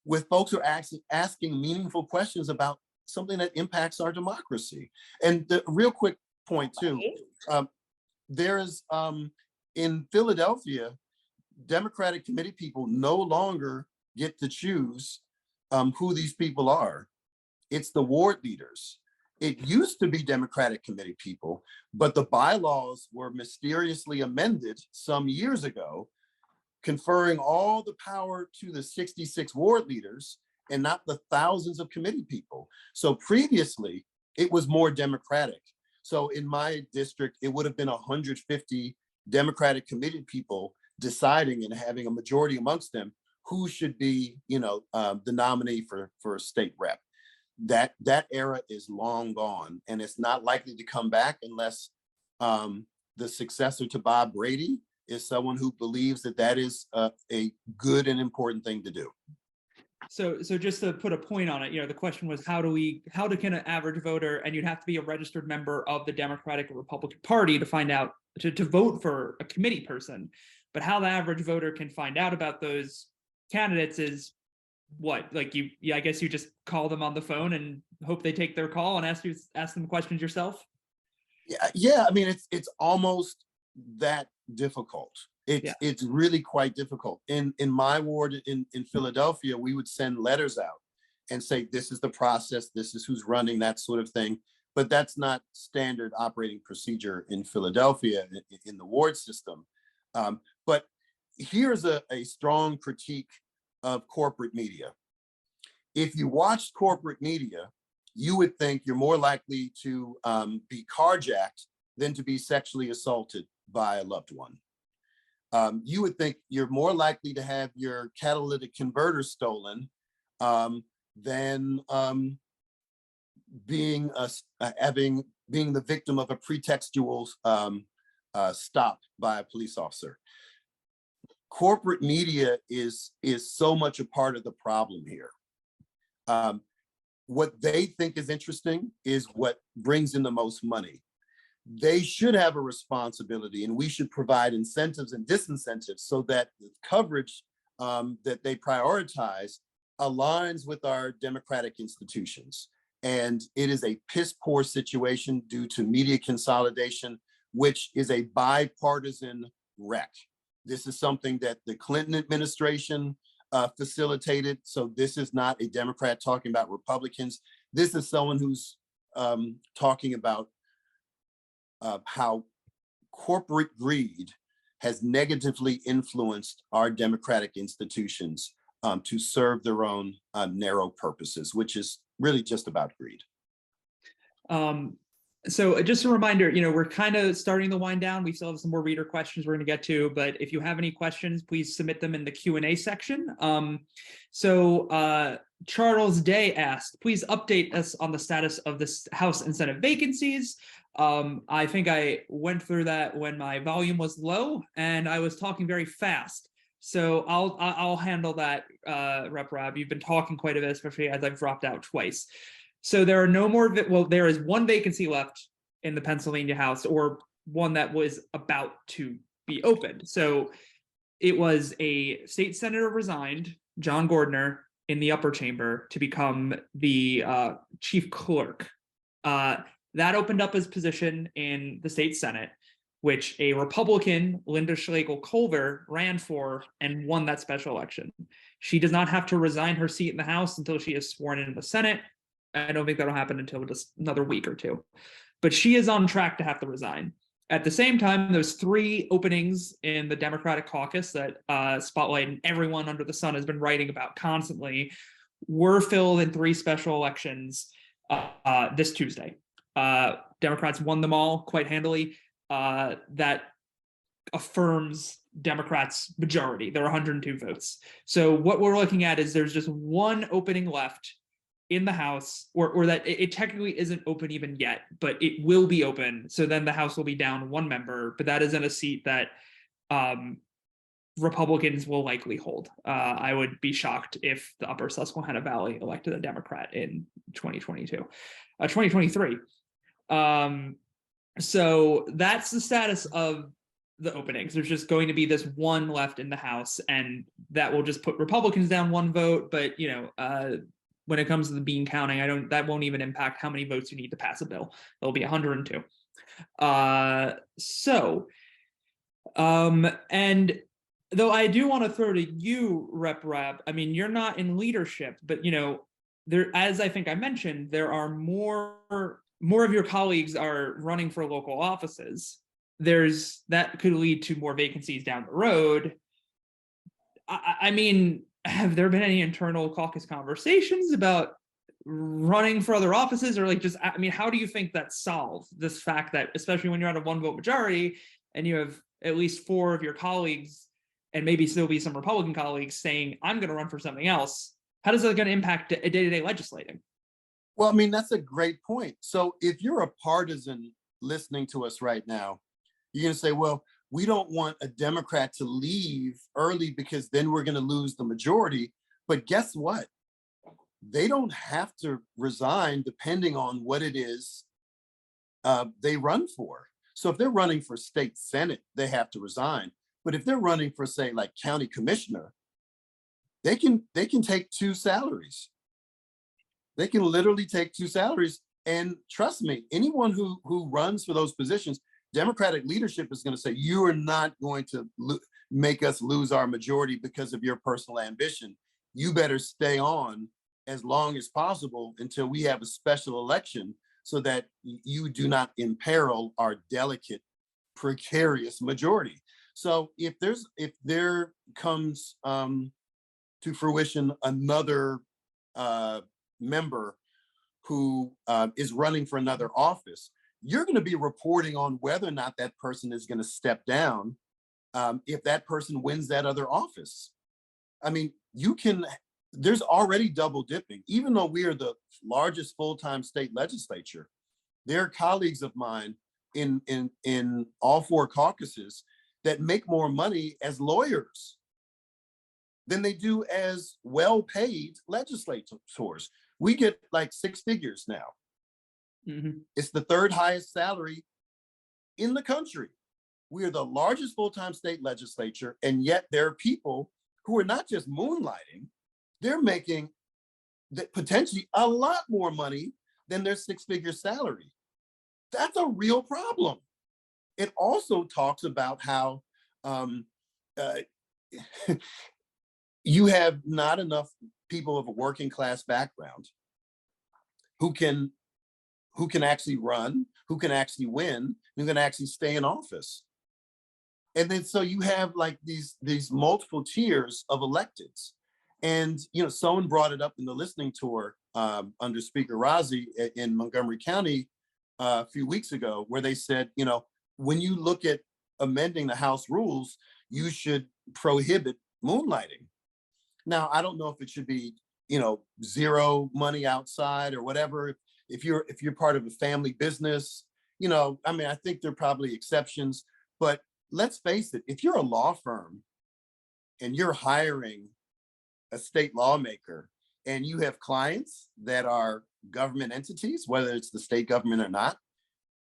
S3: with folks who are asking meaningful questions about something that impacts our democracy. And the real quick point too, there's in Philadelphia, Democratic committee people no longer get to choose who these people are. It's the ward leaders. It used to be Democratic committee people, but the bylaws were mysteriously amended some years ago, conferring all the power to the 66 ward leaders and not the thousands of committee people. So previously, it was more Democratic. So in my district, it would have been 150 Democratic committee people deciding and having a majority amongst them who should be, the nominee for a state rep. That era is long gone, and it's not likely to come back unless the successor to Bob Brady is someone who believes that is a good and important thing to do.
S4: So just to put a point on it, the question was how can an average voter, and you'd have to be a registered member of the Democratic or Republican Party to find out to vote for a committee person, but how the average voter can find out about those candidates is what, like I guess you just call them on the phone and hope they take their call and ask them questions yourself.
S3: Yeah. I mean, it's almost that difficult. It's really quite difficult. In my ward in Philadelphia, we would send letters out and say, this is the process, this is who's running, that sort of thing. But that's not standard operating procedure in Philadelphia in the ward system. But here's a strong critique of corporate media. If you watch corporate media, you would think you're more likely to be carjacked than to be sexually assaulted by a loved one. You would think you're more likely to have your catalytic converter stolen than being the victim of a pretextual stop by a police officer. Corporate media is so much a part of the problem here. What they think is interesting is what brings in the most money. They should have a responsibility, and we should provide incentives and disincentives so that the coverage that they prioritize aligns with our democratic institutions. And it is a piss poor situation due to media consolidation, which is a bipartisan wreck. This is something that the Clinton administration facilitated. So this is not a Democrat talking about Republicans. This is someone who's talking about how corporate greed has negatively influenced our democratic institutions to serve their own narrow purposes, which is really just about greed.
S4: So just a reminder, we're kind of starting to wind down. We still have some more reader questions we're going to get to, but if you have any questions, please submit them in the Q&A section. Charles Day asked, please update us on the status of the House and Senate vacancies. I think I went through that when my volume was low and I was talking very fast. So I'll handle that, Rep. Rob. You've been talking quite a bit, especially as I've dropped out twice. So there are no more, well, there is one vacancy left in the Pennsylvania House, or one that was about to be opened. So it was a state senator resigned, John Gordner, in the upper chamber to become the chief clerk. That opened up his position in the state Senate, which a Republican, Linda Schlegel-Culver, ran for and won that special election. She does not have to resign her seat in the House until she is sworn in the Senate. I don't think that'll happen until just another week or two. But she is on track to have to resign. At the same time, those 3 openings in the Democratic caucus that Spotlight and everyone under the sun has been writing about constantly were filled in 3 special elections this Tuesday. Democrats won them all quite handily. That affirms Democrats' majority. There are 102 votes. So what we're looking at is there's just 1 opening left in the House, or that it technically isn't open even yet, but it will be open. So then the House will be down 1 member, but that isn't a seat that Republicans will likely hold. I would be shocked if the Upper Susquehanna Valley elected a Democrat in 2023. So that's the status of the openings. There's just going to be this 1 left in the House, and that will just put Republicans down 1 vote. But when it comes to the bean counting, that won't even impact how many votes you need to pass a bill. There'll be 102. And though I do want to throw to you, Rep Rabb, I mean, you're not in leadership, but there, as I think I mentioned, there are more of your colleagues are running for local offices. That could lead to more vacancies down the road. I mean, have there been any internal caucus conversations about running for other offices, or how do you think that's solved? This fact that, especially when you're at a 1 vote majority and you have at least 4 of your colleagues, and maybe still be some Republican colleagues, saying, I'm going to run for something else, how does that going to impact day-to-day legislating?
S3: Well, I mean, that's a great point. So if you're a partisan listening to us right now, you're going to say, well, we don't want a Democrat to leave early because then we're going to lose the majority. But guess what? They don't have to resign depending on what it is they run for. So if they're running for state Senate, they have to resign. But if they're running for, say, like county commissioner, they can take 2 salaries. They can literally take 2 salaries. And trust me, anyone who runs for those positions, Democratic leadership is going to say, you are not going to make us lose our majority because of your personal ambition. You better stay on as long as possible until we have a special election so that you do not imperil our delicate, precarious majority. So if there comes to fruition another member who is running for another office, you're going to be reporting on whether or not that person is going to step down if that person wins that other office. I mean, there's already double dipping. Even though we are the largest full-time state legislature, there are colleagues of mine in all 4 caucuses that make more money as lawyers than they do as well-paid legislators. We get like 6 figures now. Mm-hmm. It's the 3rd highest salary in the country. We are the largest full-time state legislature, and yet there are people who are not just moonlighting, they're making potentially a lot more money than their 6-figure salary. That's a real problem. It also talks about how you have not enough people of a working class background who can actually run, who can actually win, who can actually stay in office. And then so you have like these multiple tiers of electeds. And someone brought it up in the listening tour under Speaker Rozzi in Montgomery County a few weeks ago, where they said, when you look at amending the House rules, you should prohibit moonlighting. Now, I don't know if it should be, 0 money outside or whatever. If you're part of a family business, I think there are probably exceptions, but let's face it, if you're a law firm and you're hiring a state lawmaker and you have clients that are government entities, whether it's the state government or not,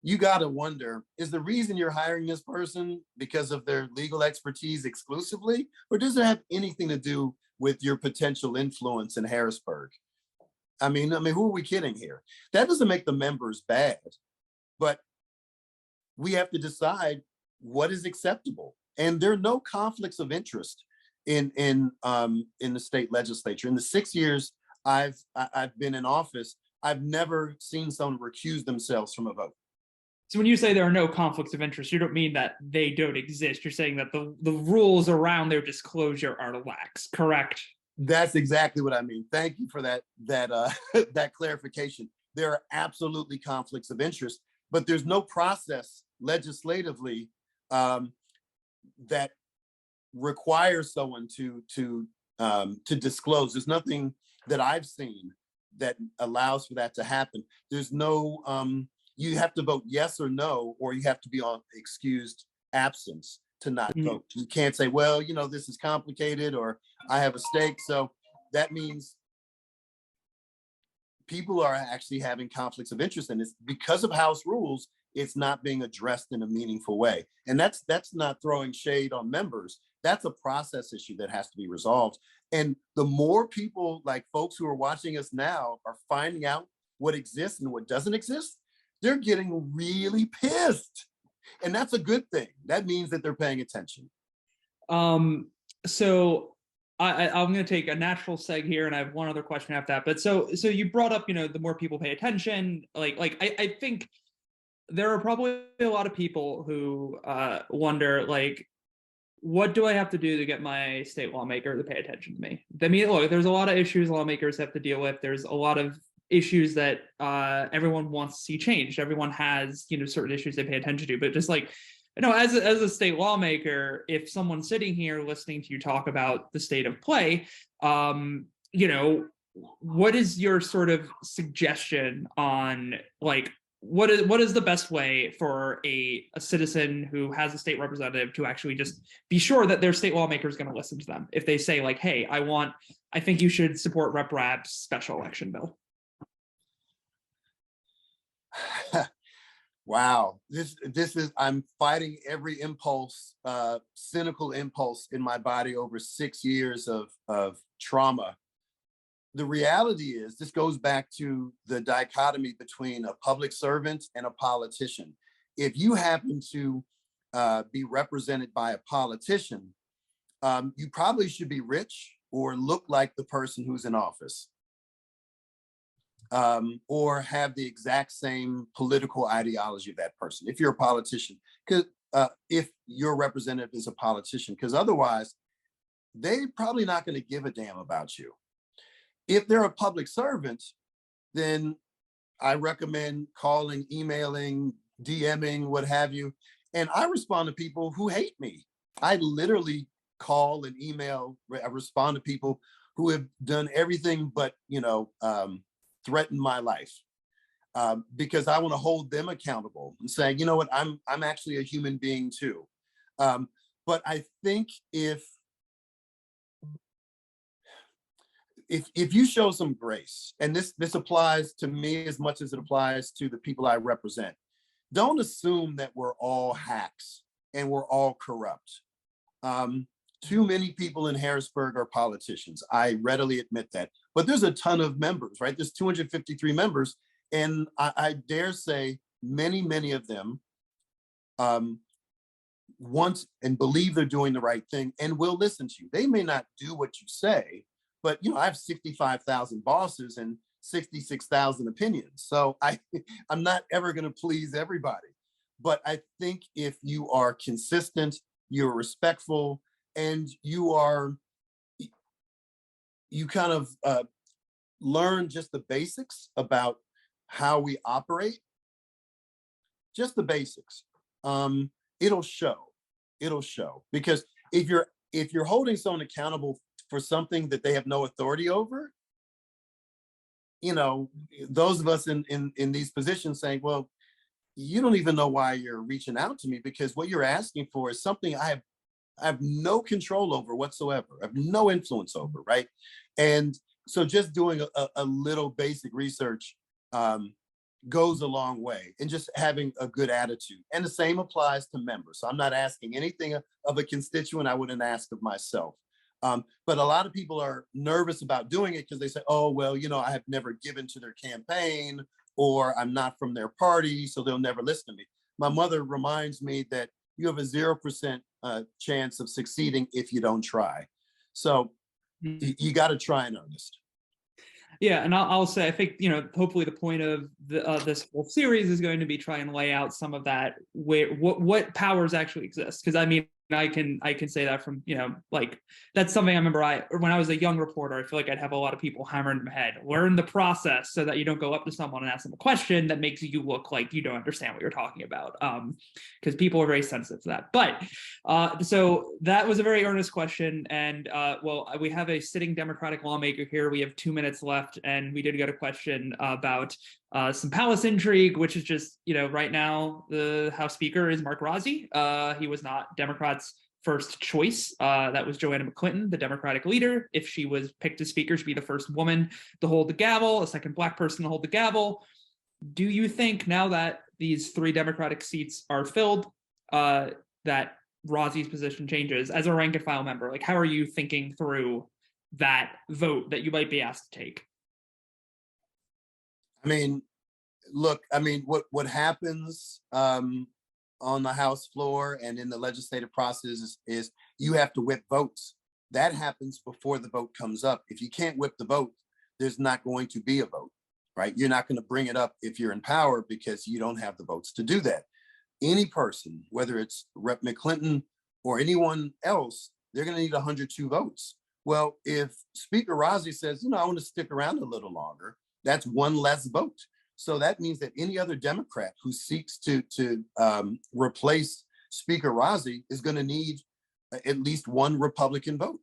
S3: you got to wonder, is the reason you're hiring this person because of their legal expertise exclusively, or does it have anything to do with your potential influence in Harrisburg? I mean, who are we kidding here? That doesn't make the members bad, but we have to decide what is acceptable. And there are no conflicts of interest in the state legislature. In the 6 years I've been in office, I've never seen someone recuse themselves from a vote.
S4: So when you say there are no conflicts of interest, you don't mean that they don't exist. You're saying that the rules around their disclosure are lax, correct?
S3: That's exactly what I mean. Thank you for that that clarification. There are absolutely conflicts of interest, but there's no process legislatively that requires someone to disclose. There's nothing that I've seen that allows for that to happen. There's no you have to vote yes or no, or you have to be on excused absence to not vote. You can't say, well, this is complicated, or I have a stake. So that means people are actually having conflicts of interest, and it's because of House rules, it's not being addressed in a meaningful way. And that's not throwing shade on members. That's a process issue that has to be resolved. And the more people, like folks who are watching us now, are finding out what exists and what doesn't exist, they're getting really pissed. And that's a good thing. That means that they're paying attention.
S4: So I'm going to take a natural seg here, and I have one other question after that. But so you brought up, the more people pay attention, I think there are probably a lot of people who wonder, what do I have to do to get my state lawmaker to pay attention to me? I mean, look, there's a lot of issues lawmakers have to deal with. There's a lot of issues that everyone wants to see changed. Everyone has, certain issues they pay attention to, but just as a state lawmaker, if someone's sitting here listening to you talk about the state of play, what is your sort of suggestion on what is the best way for a citizen who has a state representative to actually just be sure that their state lawmaker is going to listen to them if they say hey, I think you should support Rep. Rapp's special election bill?
S3: Wow, this is, I'm fighting every impulse, cynical impulse in my body over 6 years of trauma. The reality is, this goes back to the dichotomy between a public servant and a politician. If you happen to be represented by a politician, you probably should be rich or look like the person who's in office, or have the exact same political ideology of that person, if you're a politician, because if your representative is a politician, because otherwise they're probably not going to give a damn about you. If they're a public servant, then I recommend calling, emailing, DMing, what have you. And I respond to people who hate me. I literally call and email, I respond to people who have done everything but, threaten my life, because I want to hold them accountable and say, what, I'm actually a human being too. But I think if you show some grace, and this applies to me as much as it applies to the people I represent, don't assume that we're all hacks and we're all corrupt. Too many people in Harrisburg are politicians. I readily admit that, but there's a ton of members, right? There's 253 members, and I dare say many of them want and believe they're doing the right thing and will listen to you. They may not do what you say, but I have 65,000 bosses and 66,000 opinions. So I'm not ever going to please everybody. But I think if you are consistent, you're respectful, and you kind of learn just the basics about how we operate, just the basics, it'll show. Because if you're holding someone accountable for something that they have no authority over, those of us in these positions saying, well, you don't even know why you're reaching out to me, because what you're asking for is something I have no control over whatsoever. I have no influence over, right? And so just doing a little basic research goes a long way, and just having a good attitude. And the same applies to members. So I'm not asking anything of a constituent I wouldn't ask of myself. But a lot of people are nervous about doing it because they say, oh, well, I have never given to their campaign, or I'm not from their party, so they'll never listen to me. My mother reminds me that you have a 0% chance of succeeding if you don't try. So you got to try in earnest.
S4: Yeah, and I'll say I think hopefully the point of this whole series is going to be try and lay out some of that where what powers actually exist, because I mean I can say that from like that's something I remember when I was a young reporter. I feel like I'd have a lot of people hammering in my head, learn the process so that you don't go up to someone and ask them a question that makes you look like you don't understand what you're talking about, because people are very sensitive to that. But so that was a very earnest question, and well, we have a sitting Democratic lawmaker here. We have 2 minutes left, and we did get a question about some palace intrigue, which is just, right now the House Speaker is Mark Rozzi. He was not Democrats' first choice. That was Joanna McClinton, the Democratic leader. If she was picked as Speaker, she'd be the first woman to hold the gavel, a second Black person to hold the gavel. Do you think now that these 3 Democratic seats are filled, that Rozzi's position changes as a rank and file member? Like, how are you thinking through that vote that you might be asked to take?
S3: I mean, look, what happens on the House floor and in the legislative process is you have to whip votes. That happens before the vote comes up. If you can't whip the vote, there's not going to be a vote, right? You're not going to bring it up if you're in power because you don't have the votes to do that. Any person, whether it's Rep. McClinton or anyone else, they're going to need 102 votes. Well, if Speaker Rozzi says, I want to stick around a little longer, that's one less vote. So that means that any other Democrat who seeks to replace Speaker Rozzi is going to need at least one Republican vote.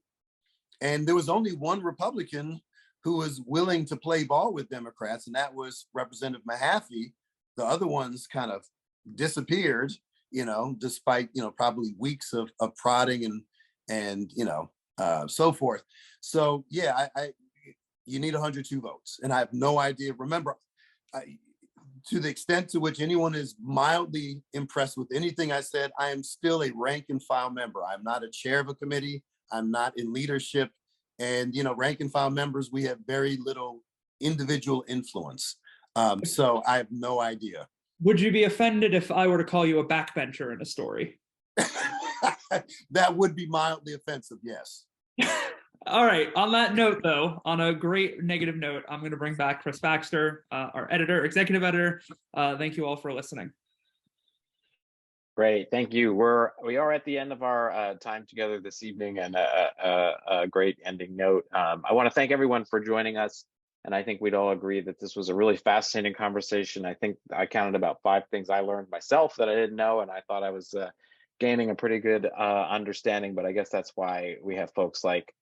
S3: And there was only one Republican who was willing to play ball with Democrats, and that was Representative Mahaffey. The other ones kind of disappeared, despite, probably weeks of prodding and so forth. So yeah, you need 102 votes, and I have no idea. Remember, to the extent to which anyone is mildly impressed with anything I said, I am still a rank and file member. I'm not a chair of a committee. I'm not in leadership. And, rank and file members, we have very little individual influence. So I have no idea.
S4: Would you be offended if I were to call you a backbencher in a story?
S3: That would be mildly offensive, yes.
S4: All right. On that note, though, on a great negative note, I'm going to bring back Chris Baxter, our executive editor. Thank you all for listening.
S1: Great, thank you. We are at the end of our time together this evening, and a great ending note. I want to thank everyone for joining us, and I think we'd all agree that this was a really fascinating conversation. I think I counted about 5 things I learned myself that I didn't know, and I thought I was gaining a pretty good understanding. But I guess that's why we have folks like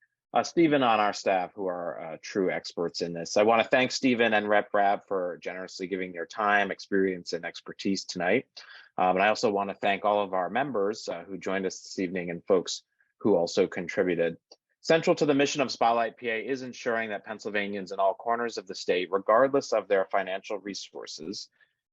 S1: Stephen on our staff who are true experts in this. I want to thank Stephen and Rep. Rab for generously giving their time, experience, and expertise tonight. And I also want to thank all of our members who joined us this evening and folks who also contributed. Central to the mission of Spotlight PA is ensuring that Pennsylvanians in all corners of the state, regardless of their financial resources,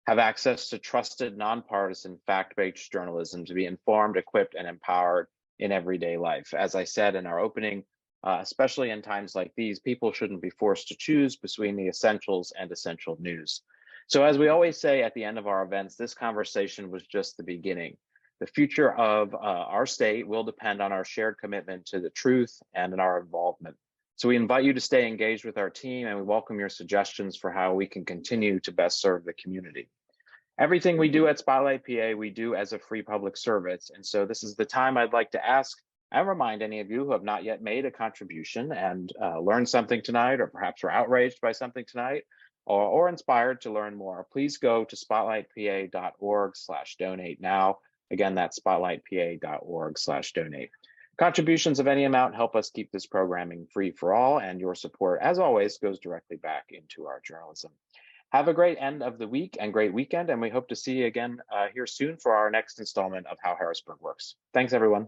S1: have access to trusted, nonpartisan, fact-based journalism to be informed, equipped, and empowered in everyday life. As I said in our opening, especially in times like these, people shouldn't be forced to choose between the essentials and essential news. So as we always say at the end of our events, this conversation was just the beginning. The future of our state will depend on our shared commitment to the truth and in our involvement. So we invite you to stay engaged with our team, and we welcome your suggestions for how we can continue to best serve the community. Everything we do at Spotlight PA, we do as a free public service. And so this is the time I'd like to ask and remind any of you who have not yet made a contribution and learned something tonight, or perhaps were outraged by something tonight, or inspired to learn more, please go to spotlightpa.org/donate now. Again, that's spotlightpa.org/donate. Contributions of any amount help us keep this programming free for all, and your support, as always, goes directly back into our journalism. Have a great end of the week and great weekend, and we hope to see you again here soon for our next installment of How Harrisburg Works. Thanks, everyone.